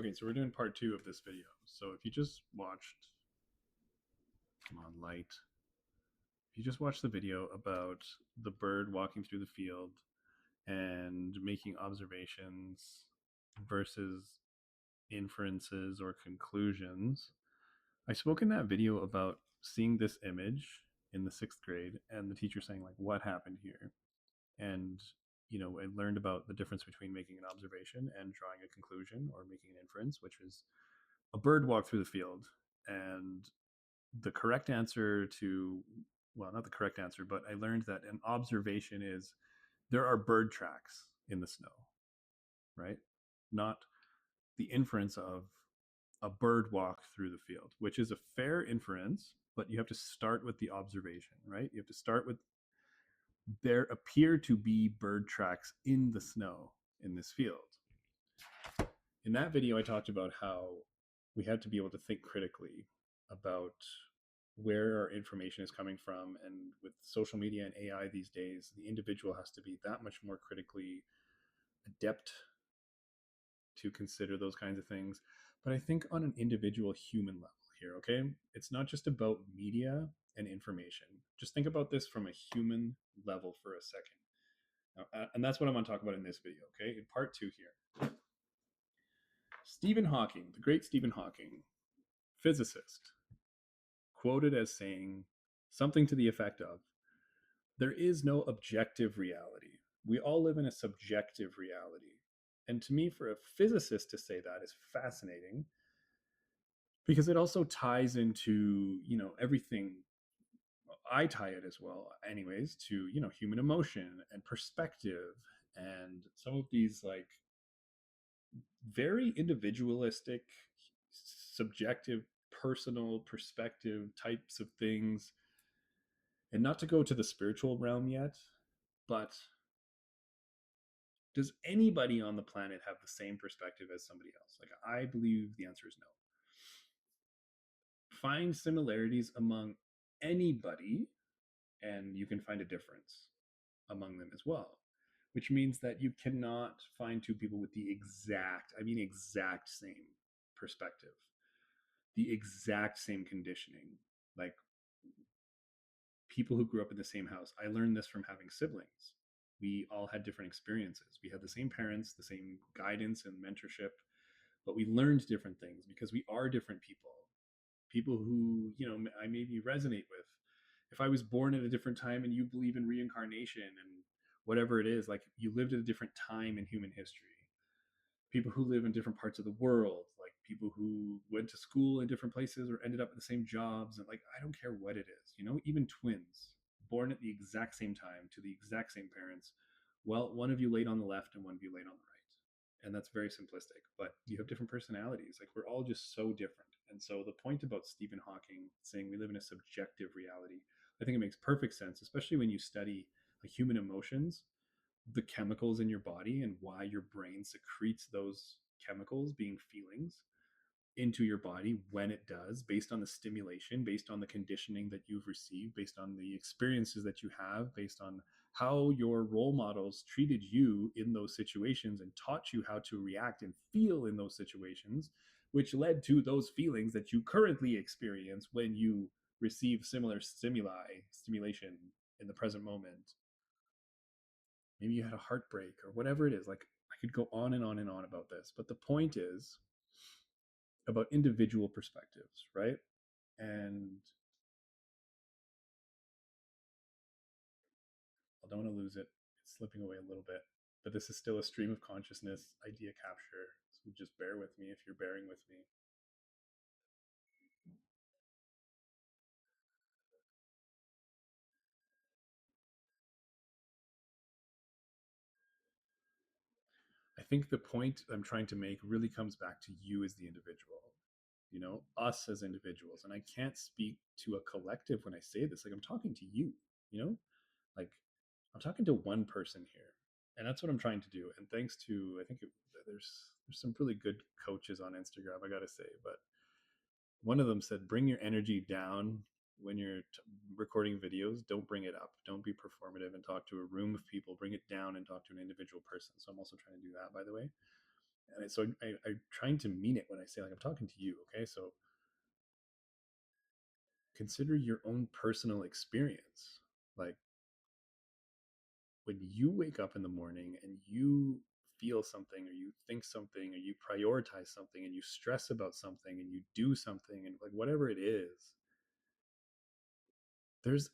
Okay, so we're doing part two of this video. So if you just watched, come on, light. If you just watched the video about the bird walking through the field and making observations versus inferences or conclusions, I spoke in that video about seeing this image in the sixth grade and the teacher saying, like, what happened here? And I learned about the difference between making an observation and drawing a conclusion or making an inference, which is a bird walked through the field. And the correct answer to, well, not the correct answer, but I learned that an observation is there are bird tracks in the snow, right? Not the inference of a bird walk through the field, which is a fair inference, but you have to start with the observation, right? You have to start with there appear to be bird tracks in the snow in this field. In that video, I talked about how we have to be able to think critically about where our information is coming from. And with social media and AI these days, the individual has to be that much more critically adept to consider those kinds of things. But I think on an individual human level here, okay, it's not just about media and information. Just think about this from a human level for a second. Now, and that's what I'm going to talk about in this video, okay? In part two here. Stephen Hawking, the great Stephen Hawking, physicist, quoted as saying something to the effect of, there is no objective reality. We all live in a subjective reality. And to me, for a physicist to say that is fascinating because it also ties into, everything. I tie it as well, anyways, to, human emotion and perspective and some of these like very individualistic, subjective, personal perspective types of things. And not to go to the spiritual realm yet, but does anybody on the planet have the same perspective as somebody else? Like, I believe the answer is no. Find similarities among anybody, and you can find a difference among them as well, which means that you cannot find two people with the exact same perspective, the exact same conditioning. Like, people who grew up in the same house, I learned this from having siblings. We all had different experiences. We had the same parents, the same guidance and mentorship, but we learned different things because we are different people. People who, I maybe resonate with. If I was born at a different time and you believe in reincarnation and whatever it is, like, you lived at a different time in human history. People who live in different parts of the world, like people who went to school in different places or ended up at the same jobs. And like, I don't care what it is, even twins born at the exact same time to the exact same parents. Well, one of you laid on the left and one of you laid on the right. And that's very simplistic, but you have different personalities. Like, we're all just so different. And so the point about Stephen Hawking saying we live in a subjective reality, I think it makes perfect sense, especially when you study like human emotions, the chemicals in your body and why your brain secretes those chemicals, being feelings, into your body when it does, based on the stimulation, based on the conditioning that you've received, based on the experiences that you have, based on how your role models treated you in those situations and taught you how to react and feel in those situations, which led to those feelings that you currently experience when you receive similar stimulation in the present moment. Maybe you had a heartbreak or whatever it is. Like, I could go on and on and on about this, but the point is about individual perspectives, right? And I don't want to lose it. It's slipping away a little bit, but this is still a stream of consciousness idea capture. So just bear with me if you're bearing with me. I think the point I'm trying to make really comes back to you as the individual, us as individuals. And I can't speak to a collective when I say this. Like, I'm talking to you, like, I'm talking to one person here. And that's what I'm trying to do. And thanks to, I think there's some really good coaches on Instagram, I got to say, but one of them said, bring your energy down when you're recording videos. Don't bring it up. Don't be performative and talk to a room of people. Bring it down and talk to an individual person. So I'm also trying to do that, by the way. And so I'm trying to mean it when I say, like, I'm talking to you. Okay, so consider your own personal experience. Like, when you wake up in the morning and you feel something or you think something or you prioritize something and you stress about something and you do something, and like whatever it is, there's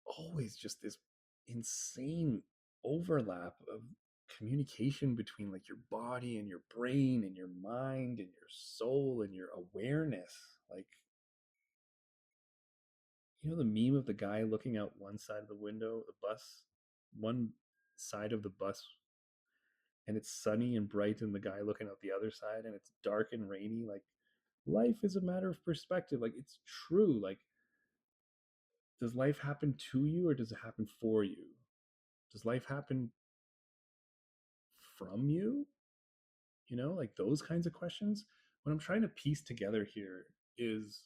always just this insane overlap of communication between like your body and your brain and your mind and your soul and your awareness. Like, you know, the meme of the guy looking out one side of the window, the bus, one side of the bus, and it's sunny and bright, and the guy looking out the other side and it's dark and rainy. Like, life is a matter of perspective. Like, it's true. Like, does life happen to you or does it happen for you? Does life happen from you? You know, like those kinds of questions. What I'm trying to piece together here is,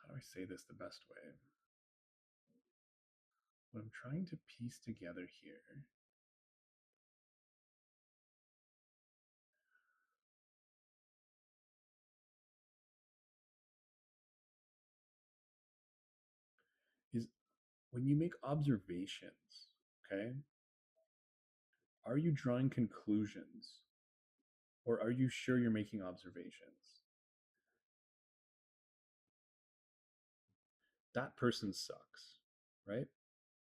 how do I say this the best way? What I'm trying to piece together here is, when you make observations, okay, are you drawing conclusions or are you sure you're making observations? That person sucks, right?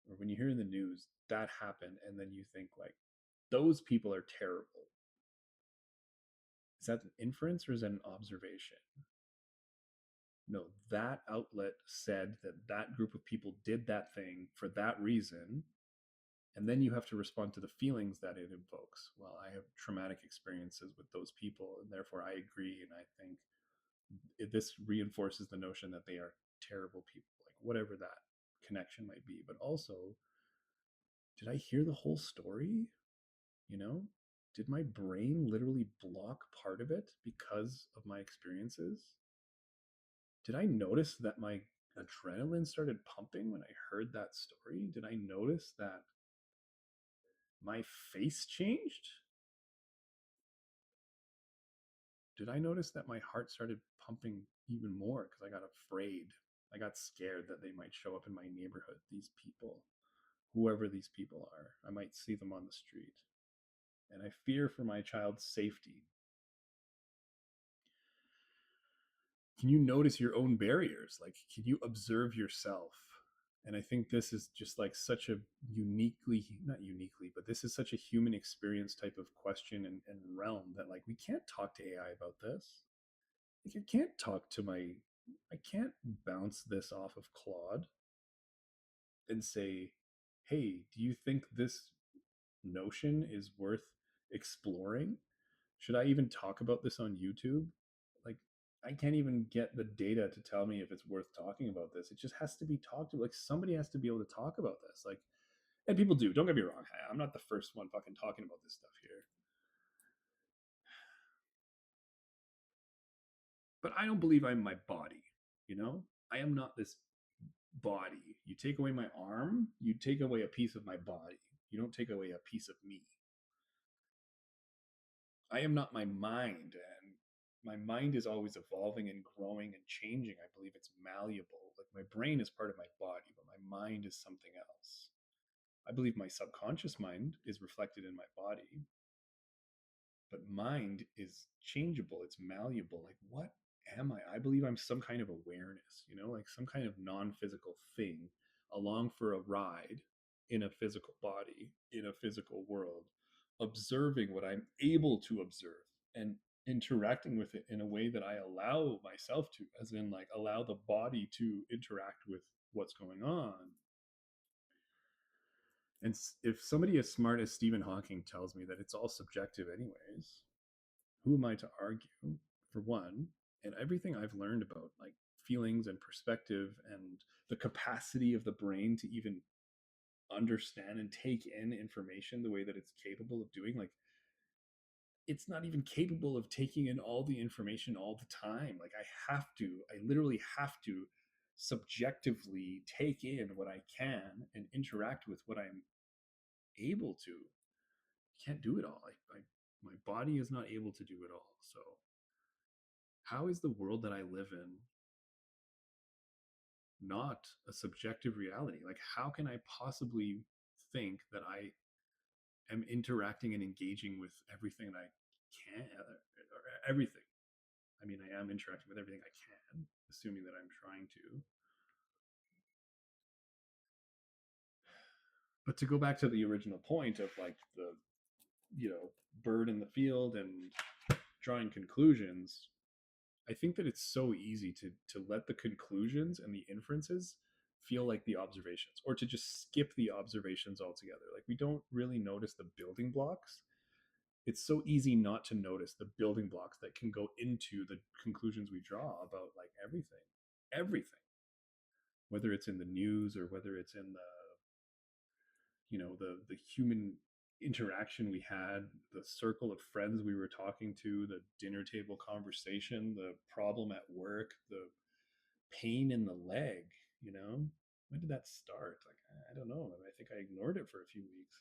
Or when you hear in the news that happened and then you think like, those people are terrible. Is that an inference or is that an observation? No, that outlet said that that group of people did that thing for that reason. And then you have to respond to the feelings that it invokes. Well, I have traumatic experiences with those people, and therefore I agree. And I think this reinforces the notion that they are terrible people, like whatever that connection might be. But also, did I hear the whole story? You know, did my brain literally block part of it because of my experiences? Did I notice that my adrenaline started pumping when I heard that story? Did I notice that my face changed? Did I notice that my heart started pumping even more because I got afraid? I got scared that they might show up in my neighborhood, these people, whoever these people are. I might see them on the street. And I fear for my child's safety. Can you notice your own barriers? Like, can you observe yourself? And I think this is just like such a uniquely, not uniquely, but this is such a human experience type of question and realm that like we can't talk to AI about this. Like, I can't talk to my, I can't bounce this off of Claude and say, hey, do you think this notion is worth exploring? Should I even talk about this on YouTube? Like, I can't even get the data to tell me if it's worth talking about this. It just has to be talked to. Like, somebody has to be able to talk about this. Like, and people do. Don't get me wrong. I'm not the first one fucking talking about this stuff here. But I don't believe I'm my body. You know, I am not this body. You take away my arm, you take away a piece of my body. You don't take away a piece of me. I am not my mind, and my mind is always evolving and growing and changing. I believe it's malleable. Like, my brain is part of my body, but my mind is something else. I believe my subconscious mind is reflected in my body, but mind is changeable, it's malleable. Like, what am I? I believe I'm some kind of awareness, you know, like some kind of non-physical thing along for a ride in a physical body, in a physical world, observing what I'm able to observe and interacting with it in a way that I allow myself to, as in like allow the body to interact with what's going on. And if somebody as smart as Stephen Hawking tells me that it's all subjective anyways, who am I to argue, for one? And everything I've learned about like feelings and perspective and the capacity of the brain to even understand and take in information the way that it's capable of doing, like, it's not even capable of taking in all the information all the time. Like, I literally have to subjectively take in what I can and interact with what I'm able to. Can't do it all. My body is not able to do it all. So how is the world that I live in not a subjective reality? Like, how can I possibly think that I am interacting and engaging with everything I can, or everything? I mean, I am interacting with everything I can, assuming that I'm trying to. But to go back to the original point of like the, bird in the field and drawing conclusions, I think that it's so easy to let the conclusions and the inferences feel like the observations, or to just skip the observations altogether. Like, we don't really notice the building blocks. It's so easy not to notice the building blocks that can go into the conclusions we draw about like everything, whether it's in the news or whether it's in the, the human interaction we had, the circle of friends we were talking to, the dinner table conversation, the problem at work, the pain in the leg. When did that start? Like, I don't know. I think I ignored it for a few weeks.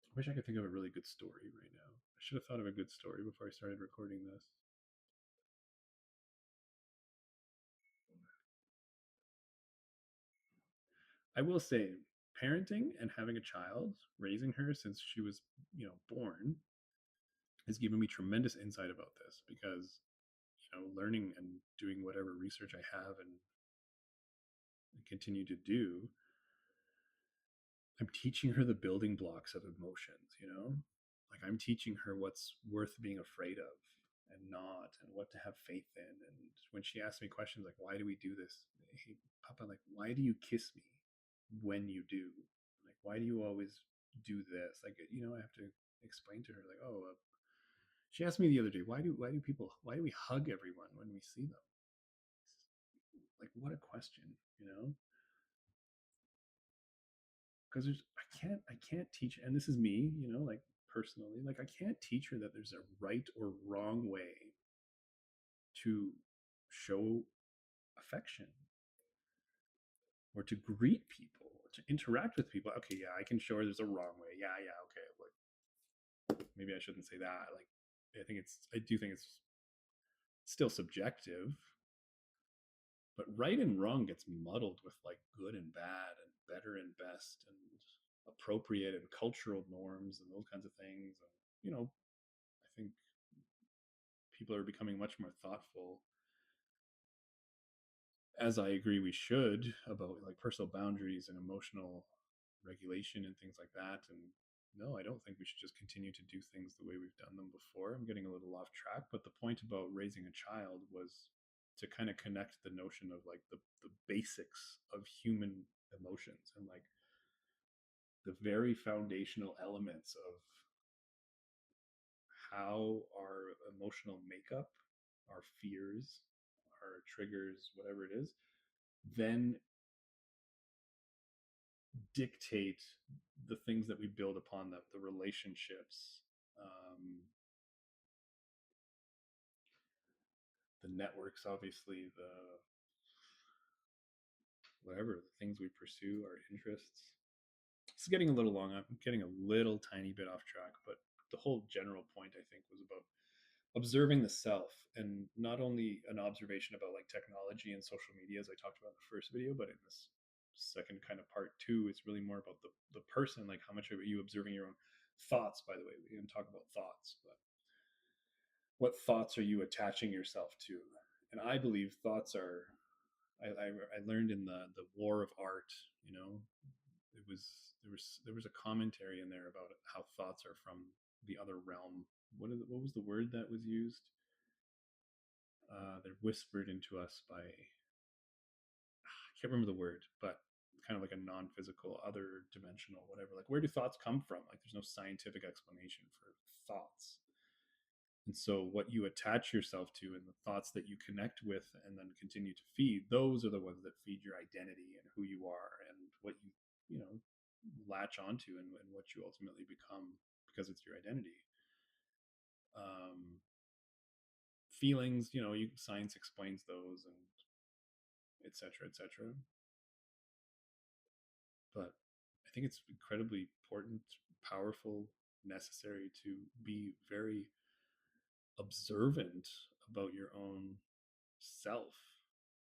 I wish I could think of a really good story right now. I should have thought of a good story before I started recording this. I will say, parenting and having a child, raising her since she was, born, has given me tremendous insight about this, because, learning and doing whatever research I have and continue to do, I'm teaching her the building blocks of emotions, Like, I'm teaching her what's worth being afraid of and not, and what to have faith in. And when she asks me questions like, why do we do this? Hey, Papa, like, why do you kiss me when you do? Like, why do you always do this? Like, I have to explain to her, like, oh, she asked me the other day, why do we hug everyone when we see them? Like, what a question, you know? Because I can't teach, and this is me, like, personally, like, I can't teach her that there's a right or wrong way to show affection, or to greet people, or to interact with people. Okay, yeah, I can show her there's a wrong way. Yeah, yeah, okay. Like, maybe I shouldn't say that. Like, I do think it's still subjective, but right and wrong gets muddled with like good and bad and better and best and appropriate and cultural norms and those kinds of things. And, I think people are becoming much more thoughtful, as I agree we should, about like personal boundaries and emotional regulation and things like that. And no, I don't think we should just continue to do things the way we've done them before. I'm getting a little off track, but the point about raising a child was to kind of connect the notion of like the basics of human emotions, and like the very foundational elements of how our emotional makeup, our fears, our triggers, whatever it is, then dictate the things that we build upon, the relationships, um, the networks, obviously, the whatever, the things we pursue, our interests. It's getting a little long. I'm getting a little tiny bit off track, but the whole general point, I think, was about observing the self, and not only an observation about like technology and social media, as I talked about in the first video, but in this second kind of part two, it's really more about the person. Like, how much are you observing your own thoughts? By the way, we didn't talk about thoughts, but what thoughts are you attaching yourself to? And I believe thoughts are, I learned in the war of art, it was there was a commentary in there about how thoughts are from the other realm. What was the word that was used? They're whispered into us by, I can't remember the word, but kind of like a non-physical, other dimensional, whatever. Like, where do thoughts come from? Like, there's no scientific explanation for thoughts. And so what you attach yourself to and the thoughts that you connect with and then continue to feed, those are the ones that feed your identity and who you are and what you know. latch onto, and what you ultimately become because it's your identity. Um, Feelings, science explains those, and etc. etc. But I think it's incredibly important, powerful, necessary to be very observant about your own self,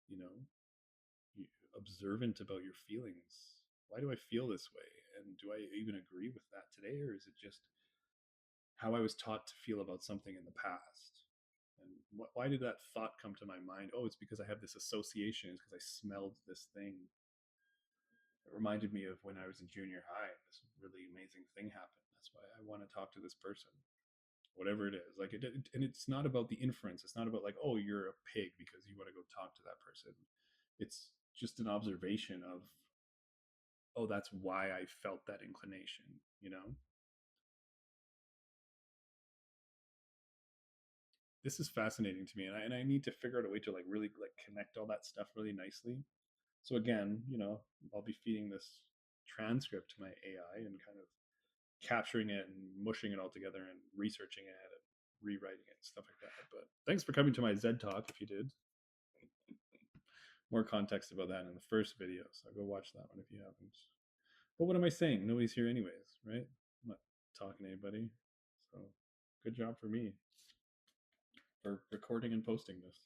you know, observant about your feelings. Why do I feel this way? And do I even agree with that today? Or is it just how I was taught to feel about something in the past? And why did that thought come to my mind? Oh, it's because I have this association. It's because I smelled this thing. It reminded me of when I was in junior high. This really amazing thing happened. That's why I want to talk to this person, whatever it is. Like and it's not about the inference. It's not about like, oh, you're a pig because you want to go talk to that person. It's just an observation of, oh, that's why I felt that inclination. This is fascinating to me, and I need to figure out a way to like really like connect all that stuff really nicely. So again, I'll be feeding this transcript to my AI and kind of capturing it and mushing it all together and researching it and rewriting it and stuff like that. But thanks for coming to my Z talk if you did. More context about that in the first video, so go watch that one if you haven't. But what am I saying? Nobody's here anyways, right? I'm not talking to anybody. So good job for me for recording and posting this.